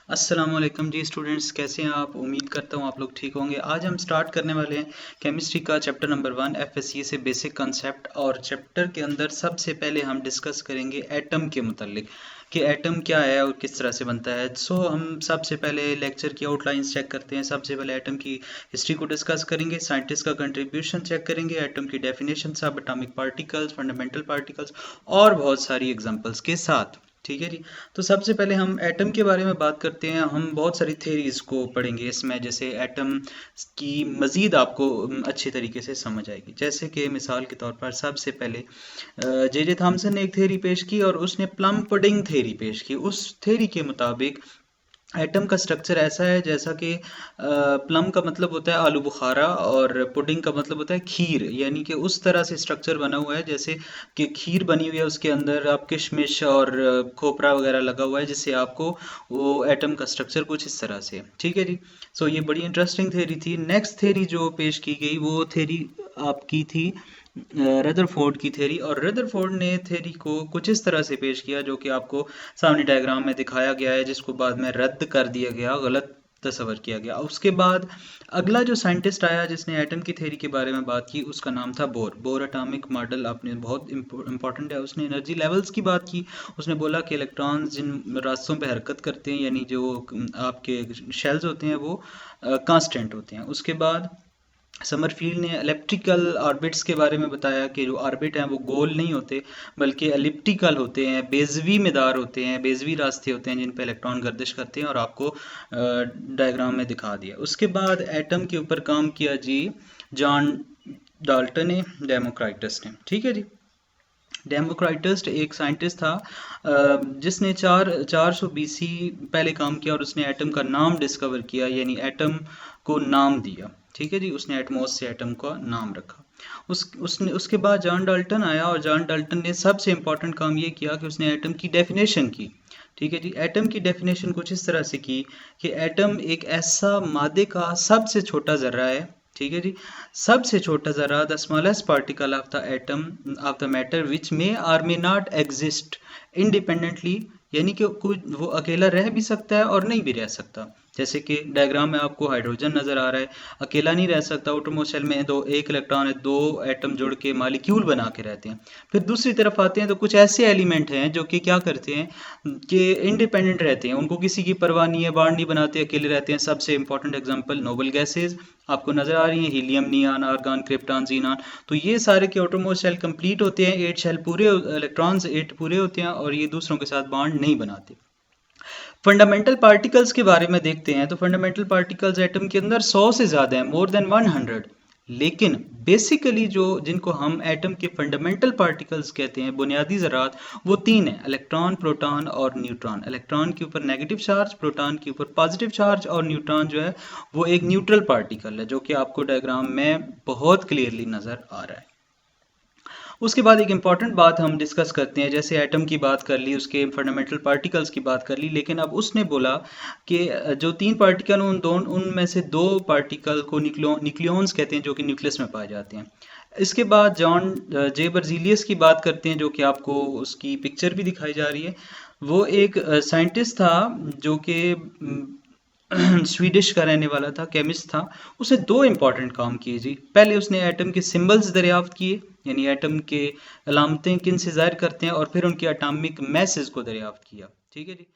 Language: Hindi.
अस्सलामुअलैकुम जी स्टूडेंट्स, कैसे हैं आप? उम्मीद करता हूँ आप लोग ठीक होंगे। आज हम स्टार्ट करने वाले हैं केमिस्ट्री का चैप्टर नंबर 1 एफएससी से बेसिक कंसेप्ट। और चैप्टर के अंदर सबसे पहले हम डिस्कस करेंगे एटम के मुतालिक कि एटम क्या है और किस तरह से बनता है। हम सबसे पहले लेक्चर की आउटलाइंस चेक करते हैं। सबसे पहले एटम की हिस्ट्री को डिस्कस करेंगे, साइंटिस्ट का कंट्रीब्यूशन चेक करेंगे, एटम की डेफिनेशन, सब एटॉमिक पार्टिकल्स, फंडामेंटल पार्टिकल्स और बहुत सारी एग्जांपल्स के साथ। ठीक है जी। तो सबसे पहले हम एटम के बारे में बात करते हैं। हम बहुत सारी थेरीज को पढ़ेंगे इसमें, जैसे एटम की मज़ीद आपको अच्छे तरीके से समझ आएगी। जैसे कि मिसाल के तौर पर सबसे पहले जे थॉमसन ने एक थेरी पेश की और उसने प्लम पुडिंग थेरी पेश की। उस थेरी के मुताबिक एटम का स्ट्रक्चर ऐसा है जैसा कि प्लम का मतलब होता है आलू बुखारा और पुडिंग का मतलब होता है खीर, यानी कि उस तरह से स्ट्रक्चर बना हुआ है जैसे कि खीर बनी हुई है, उसके अंदर आप किशमिश और खोपरा वगैरह लगा हुआ है, जिससे आपको वो एटम का स्ट्रक्चर कुछ इस तरह से। ठीक है जी। ये बड़ी इंटरेस्टिंग थेरी थी। नेक्स्ट थेरी जो पेश की गई वो थेरी आपकी थी रदरफोर्ड की थेरी। और रदरफोर्ड ने थेरी को कुछ इस तरह से पेश किया जो कि आपको सामने डायग्राम में दिखाया गया है, जिसको बाद में रद्द कर दिया गया, गलत तस्वर किया गया। उसके बाद अगला जो साइंटिस्ट आया जिसने एटम की थेरी के बारे में बात की, उसका नाम था बोर एटॉमिक मॉडल। आपने बहुत इंपॉर्टेंट है। उसने एनर्जी लेवल्स की बात की। उसने बोला कि इलेक्ट्रॉन्स जिन रास्तों पे हरकत करते हैं, यानी जो आपके शेल्स होते हैं, वो कांस्टेंट होते हैं। उसके बाद समरफील्ड ने इलेप्टिकल ऑर्बिट्स के बारे में बताया कि जो ऑर्बिट हैं वो गोल नहीं होते बल्कि एलिप्टिकल होते हैं, बेजवी मेदार होते हैं, बेजवी रास्ते होते हैं जिन पे इलेक्ट्रॉन गर्दिश करते हैं, और आपको डायग्राम में दिखा दिया। उसके बाद एटम के ऊपर काम किया जी जॉन डाल्टन ने, डेमोक्राइटस ने। ठीक है जी। डेमोक्राइटस एक साइंटिस्ट था जिसने 400 बीसी पहले काम किया और उसने एटम का नाम डिस्कवर किया, यानी एटम को नाम दिया। ठीक है जी। उसने एटमॉस से एटम का नाम रखा। उसके बाद जॉन डाल्टन आया और जॉन डाल्टन ने सबसे इम्पोर्टेंट काम ये किया कि उसने एटम की डेफिनेशन की। ठीक है जी। एटम की डेफिनेशन कुछ इस तरह से की कि एटम एक ऐसा मादे का सबसे छोटा ज़र्रा है। ठीक है जी। सबसे छोटा ज़रा, the smallest particle of the atom of the matter which may और मे नॉट एग्जिस्ट इंडिपेंडेंटली, यानी कि वो अकेला रह भी सकता है और नहीं भी रह सकता। जैसे कि डायग्राम में आपको हाइड्रोजन नज़र आ रहा है, अकेला नहीं रह सकता। आउटरमोस्ट शेल में एक इलेक्ट्रॉन है, दो एटम जुड़ के मॉलिक्यूल बना के रहते हैं। फिर दूसरी तरफ आते हैं तो कुछ ऐसे एलिमेंट हैं जो कि क्या करते हैं कि इंडिपेंडेंट रहते हैं, उनको किसी की परवाह नहीं है, बाढ़ नहीं बनाते, अकेले रहते हैं। सबसे इंपॉर्टेंट एग्जांपल नोबल गैसेज आपको नजर आ रही है, helium, neon, argon, krypton, xenon. तो ये सारे के आउटरमोस्ट शेल कंप्लीट होते हैं, 8 शेल पूरे, इलेक्ट्रॉन्स 8 पूरे होते हैं और ये दूसरों के साथ बॉन्ड नहीं बनाते। फंडामेंटल पार्टिकल्स के बारे में देखते हैं तो फंडामेंटल पार्टिकल्स एटम के अंदर 100 से ज़्यादा है, मोर देन 100। लेकिन बेसिकली जिनको हम एटम के फंडामेंटल पार्टिकल्स कहते हैं, बुनियादी ज़रात, वो 3 है, इलेक्ट्रॉन, प्रोटॉन और न्यूट्रॉन। इलेक्ट्रॉन के ऊपर नेगेटिव चार्ज, प्रोटॉन के ऊपर पॉजिटिव चार्ज, और न्यूट्रॉन जो है वो एक न्यूट्रल पार्टिकल है, जो कि आपको डायग्राम में बहुत क्लियरली नज़र आ रहा है। उसके बाद एक इम्पॉर्टेंट बात हम डिस्कस करते हैं, जैसे एटम की बात कर ली, उसके फंडामेंटल पार्टिकल्स की बात कर ली, लेकिन अब उसने बोला कि जो 3 पार्टिकल उनमें से 2 पार्टिकल को न्यूक्लियॉन्स कहते हैं, जो कि न्यूक्लियस में पाए जाते हैं। इसके बाद जॉन जे बर्जीलियस की बात करते हैं, जो कि आपको उसकी पिक्चर भी दिखाई जा रही है। वो एक साइंटिस्ट था जो कि स्वीडिश का रहने वाला था, केमिस्ट था। उसने 2 इंपॉर्टेंट काम किए जी। पहले उसने एटम के सिंबल्स दरियाफ्त किए, यानी एटम के अलामतें किन से ज़ाहिर करते हैं, और फिर उनके एटॉमिक मैसेज को दरियाफ्त किया। ठीक है जी।